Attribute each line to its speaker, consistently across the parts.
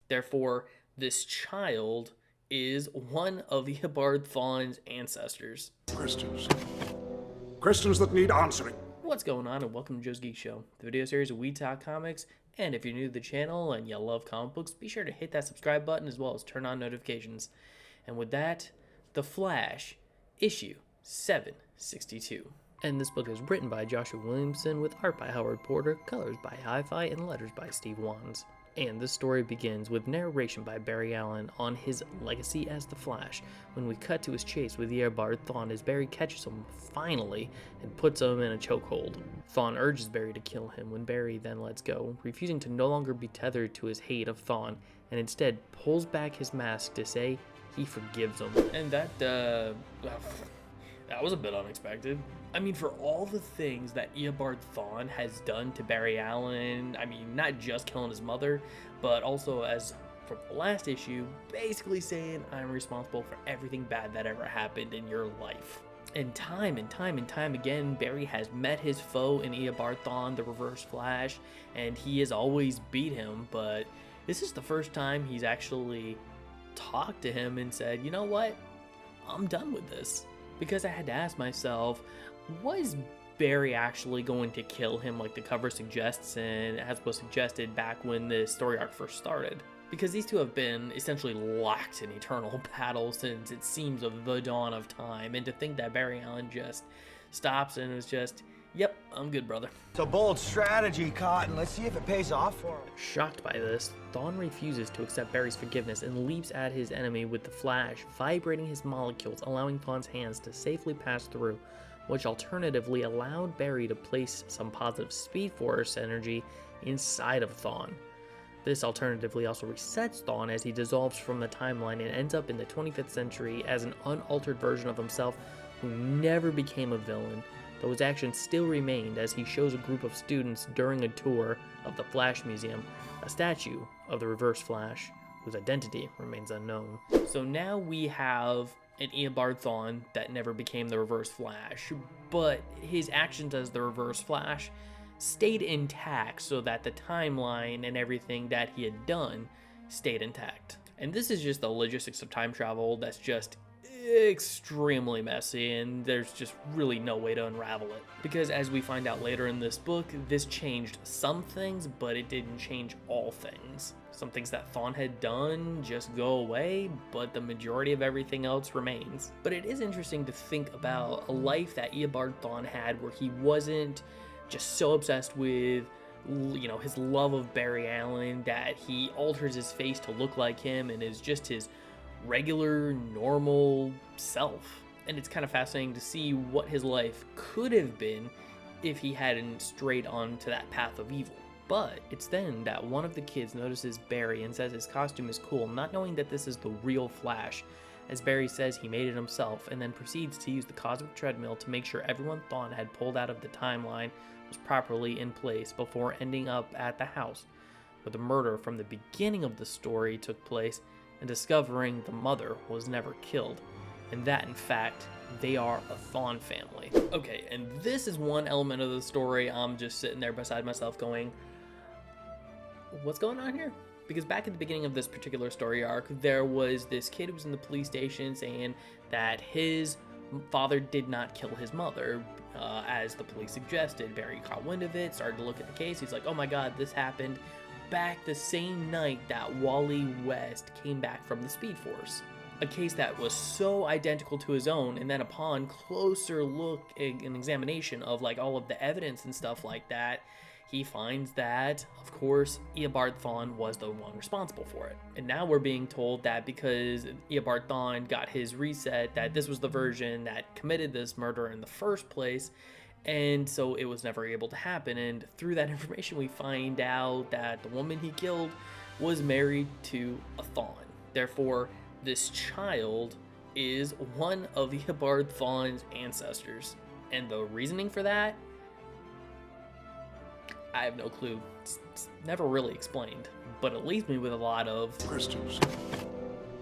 Speaker 1: Therefore, this child is one of Eobard Thawne's ancestors.
Speaker 2: Questions. Questions that need answering.
Speaker 1: What's going on, and welcome to Joe's Geek Show, the video series where we talk comics. And if you're new to the channel and you love comic books, be sure to hit that subscribe button as well as turn on notifications. And with that, The Flash, issue 762. And this book is written by Joshua Williamson with art by Howard Porter, colors by Hi-Fi, and letters by Steve Wands. And this story begins with narration by Barry Allen on his legacy as the Flash, when we cut to his chase with Eobard Thawne as Barry catches him finally and puts him in a chokehold. Thawne urges Barry to kill him when Barry then lets go, refusing to no longer be tethered to his hate of Thawne, and instead pulls back his mask to say he forgives him. And that was a bit unexpected. I mean, for all the things that Eobard Thawne has done to Barry Allen, I mean, not just killing his mother, but also, as from the last issue, basically saying, I'm responsible for everything bad that ever happened in your life. And time again, Barry has met his foe in Eobard Thawne, the Reverse Flash, and he has always beat him, but this is the first time he's actually talked to him and said, you know what, I'm done with this. Because I had to ask myself, was Barry actually going to kill him like the cover suggests and as was suggested back when the story arc first started? Because these two have been essentially locked in eternal battle since it seems of the dawn of time, and to think that Barry Allen just stops and is just, yep, I'm good, brother.
Speaker 3: It's a bold strategy, Cotton. Let's see if it pays off for him.
Speaker 1: Shocked by this, Thawne refuses to accept Barry's forgiveness and leaps at his enemy with the Flash, vibrating his molecules, allowing Thawne's hands to safely pass through, which alternatively allowed Barry to place some positive Speed Force energy inside of Thawne. This alternatively also resets Thawne as he dissolves from the timeline and ends up in the 25th century as an unaltered version of himself who never became a villain, though his actions still remained as he shows a group of students during a tour of the Flash Museum a statue of the Reverse Flash, whose identity remains unknown. So now we have an Eobard Thawne that never became the Reverse Flash, but his actions as the Reverse Flash stayed intact so that the timeline and everything that he had done stayed intact. And this is just the logistics of time travel that's just extremely messy, and there's just really no way to unravel it. Because as we find out later in this book, this changed some things, but it didn't change all things. Some things that Thawne had done just go away, but the majority of everything else remains. But it is interesting to think about a life that Eobard Thawne had where he wasn't just so obsessed with, you know, his love of Barry Allen that he alters his face to look like him and is just his regular, normal self. And it's kind of fascinating to see what his life could have been if he hadn't strayed onto that path of evil. But it's then that one of the kids notices Barry and says his costume is cool, not knowing that this is the real Flash, as Barry says he made it himself, and then proceeds to use the cosmic treadmill to make sure everyone Thawne had pulled out of the timeline was properly in place before ending up at the house where the murder from the beginning of the story took place, and discovering the mother was never killed, and that in fact they are a Thawne family. Okay, and this is one element of the story I'm just sitting there beside myself going, what's going on here? Because back at the beginning of this particular story arc, there was this kid who was in the police station saying that his father did not kill his mother, as the police suggested. Barry caught wind of it, started to look at the case. He's like, oh my god, this happened back the same night that Wally West came back from the Speed Force. A case that was so identical to his own, and then upon closer look and examination of like all of the evidence and stuff like that, he finds that, of course, Eobard Thawne was the one responsible for it. And now we're being told that because Eobard Thawne got his reset, that this was the version that committed this murder in the first place, and so it was never able to happen. And through that information, we find out that the woman he killed was married to a Thawne. Therefore, this child is one of Eobard Thawne's ancestors. And the reasoning for that, I have no clue. It's never really explained, but it leaves me with a lot of
Speaker 2: Questions.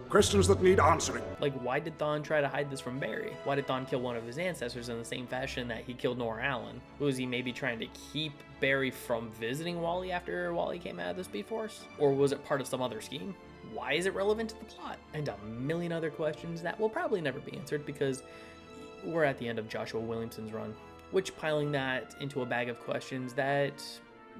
Speaker 2: Questions that need answering.
Speaker 1: Like, why did Thawne try to hide this from Barry? Why did Thawne kill one of his ancestors in the same fashion that he killed Nora Allen? Was he maybe trying to keep Barry from visiting Wally after Wally came out of the Speed Force? Or was it part of some other scheme? Why is it relevant to the plot? And a million other questions that will probably never be answered because we're at the end of Joshua Williamson's run, which piling that into a bag of questions that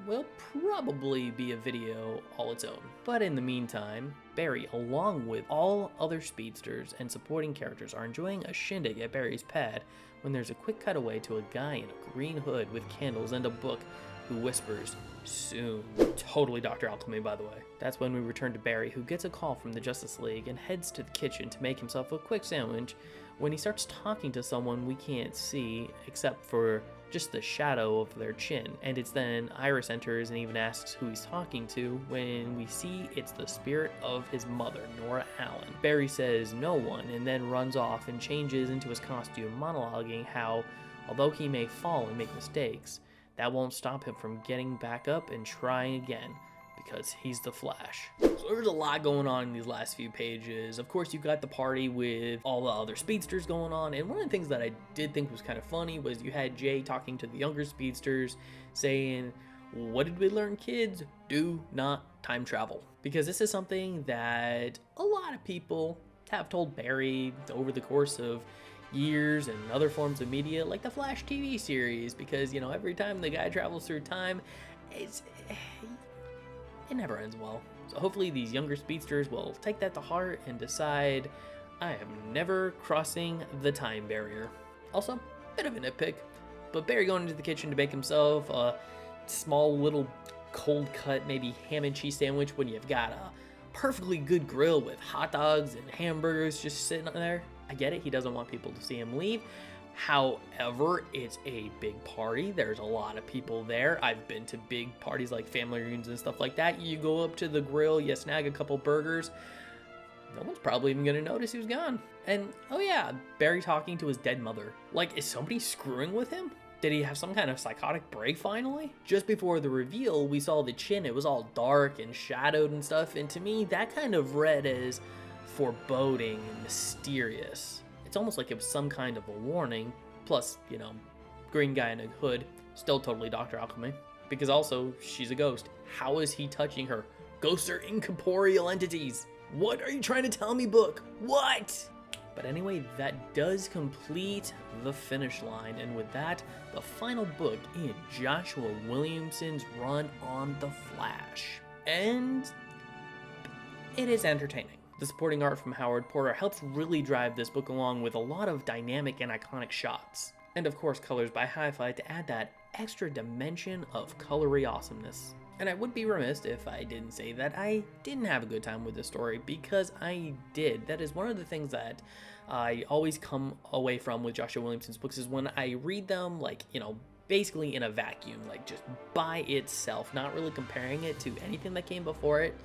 Speaker 1: will probably be a video all its own. But in the meantime, Barry, along with all other speedsters and supporting characters, are enjoying a shindig at Barry's pad when there's a quick cutaway to a guy in a green hood with candles and a book who whispers, "Soon." Totally Dr. Alchemy, by the way. That's when we return to Barry, who gets a call from the Justice League and heads to the kitchen to make himself a quick sandwich when he starts talking to someone we can't see except for just the shadow of their chin. And it's then Iris enters and even asks who he's talking to when we see it's the spirit of his mother, Nora Allen. Barry says no one and then runs off and changes into his costume, monologuing how, although he may fall and make mistakes, that won't stop him from getting back up and trying again, because he's the Flash. So there's a lot going on in these last few pages. Of course, you got the party with all the other speedsters going on, and one of the things that I did think was kind of funny was you had Jay talking to the younger speedsters saying, "What did we learn, kids? Do not time travel." Because this is something that a lot of people have told Barry over the course of years and other forms of media, like the Flash TV series, because, you know, every time the guy travels through time, it never ends well. So hopefully these younger speedsters will take that to heart and decide, I am never crossing the time barrier. Also, bit of a nitpick, but Barry going into the kitchen to make himself a small little cold cut, maybe ham and cheese sandwich when you've got a perfectly good grill with hot dogs and hamburgers just sitting there. I get it, he doesn't want people to see him leave. However, it's a big party. There's a lot of people there. I've been to big parties like family reunions and stuff like that. You go up to the grill, you snag a couple burgers. No one's probably even gonna notice who's gone. And oh yeah, Barry talking to his dead mother. Like, is somebody screwing with him? Did he have some kind of psychotic break finally? Just before the reveal, we saw the chin. It was all dark and shadowed and stuff. And to me, that kind of read as foreboding and mysterious. It's almost like it was some kind of a warning. Plus, you know, green guy in a hood, still totally Dr. Alchemy. Because also, she's a ghost. How is he touching her? Ghosts are incorporeal entities. What are you trying to tell me, book? What? But anyway, that does complete the finish line. And with that, the final book in Joshua Williamson's run on The Flash. And it is entertaining. The supporting art from Howard Porter helps really drive this book along with a lot of dynamic and iconic shots. And of course, colors by Hi-Fi to add that extra dimension of colory awesomeness. And I would be remiss if I didn't say that I didn't have a good time with this story, because I did. That is one of the things that I always come away from with Joshua Williamson's books, is when I read them, like, you know, basically in a vacuum, like just by itself, not really comparing it to anything that came before it.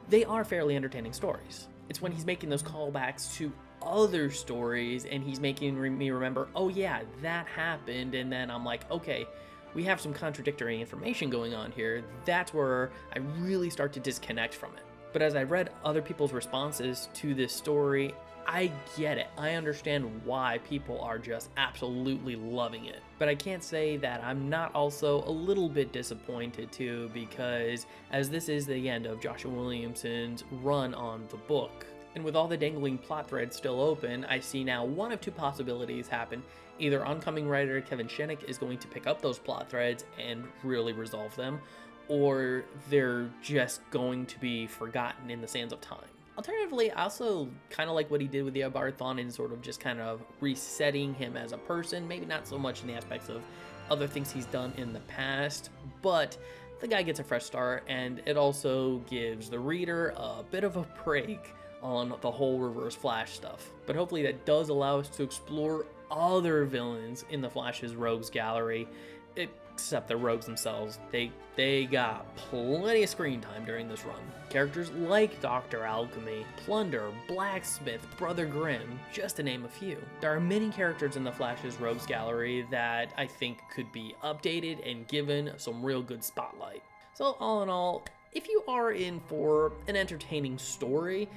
Speaker 1: They are fairly entertaining stories. It's when he's making those callbacks to other stories and he's making me remember, oh yeah, that happened, and then I'm like, okay, we have some contradictory information going on here. That's where I really start to disconnect from it. But as I read other people's responses to this story, I get it. I understand why people are just absolutely loving it. But I can't say that I'm not also a little bit disappointed too, because as this is the end of Joshua Williamson's run on the book, and with all the dangling plot threads still open, I see now one of two possibilities happen. Either oncoming writer Kevin Shenick is going to pick up those plot threads and really resolve them, or they're just going to be forgotten in the sands of time. Alternatively, I also kind of like what he did with Eobard Thawne in sort of just kind of resetting him as a person, maybe not so much in the aspects of other things he's done in the past, but the guy gets a fresh start, and it also gives the reader a bit of a break on the whole Reverse Flash stuff. But hopefully that does allow us to explore other villains in the Flash's rogues gallery, except the rogues themselves. They got plenty of screen time during this run. Characters like Dr. Alchemy, Plunder, Blacksmith, Brother Grimm, just to name a few. There are many characters in the Flash's rogues gallery that I think could be updated and given some real good spotlight. So all in all, if you are in for an entertaining story,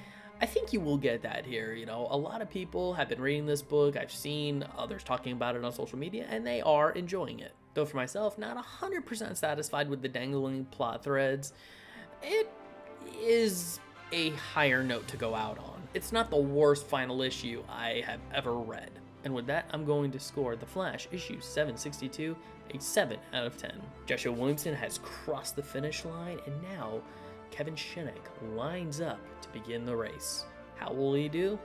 Speaker 1: I think you will get that here. You know, a lot of people have been reading this book. I've seen others talking about it on social media, and they are enjoying it. Though for myself, not 100% satisfied with the dangling plot threads. It is a higher note to go out on. It's not the worst final issue I have ever read. And with that, I'm going to score The Flash issue 762 a 7 out of 10. Joshua Williamson has crossed the finish line, and now Kevin Shinick lines up to begin the race. How will he do?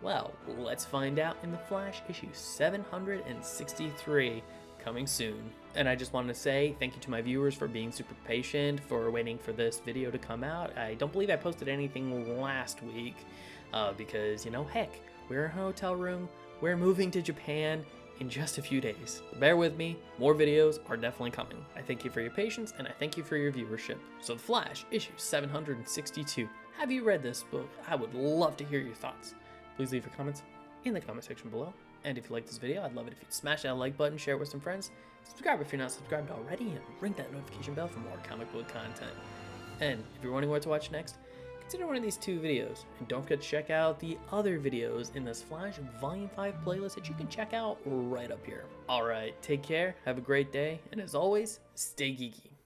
Speaker 1: Well, let's find out in The Flash issue 763, coming soon. And I just wanted to say thank you to my viewers for being super patient, for waiting for this video to come out. I don't believe I posted anything last week because, you know, heck, we're in a hotel room, we're moving to Japan in just a few days. Bear with me, more videos are definitely coming. I thank you for your patience, and I thank you for your viewership. So The Flash, issue 762. Have you read this book? I would love to hear your thoughts. Please leave your comments in the comment section below. And if you like this video, I'd love it if you'd smash that like button, share it with some friends, subscribe if you're not subscribed already, and ring that notification bell for more comic book content. And if you're wondering what to watch next, consider one of these 2 videos, and don't forget to check out the other videos in this Flash Volume 5 playlist that you can check out right up here. Alright, take care, have a great day, and as always, stay geeky.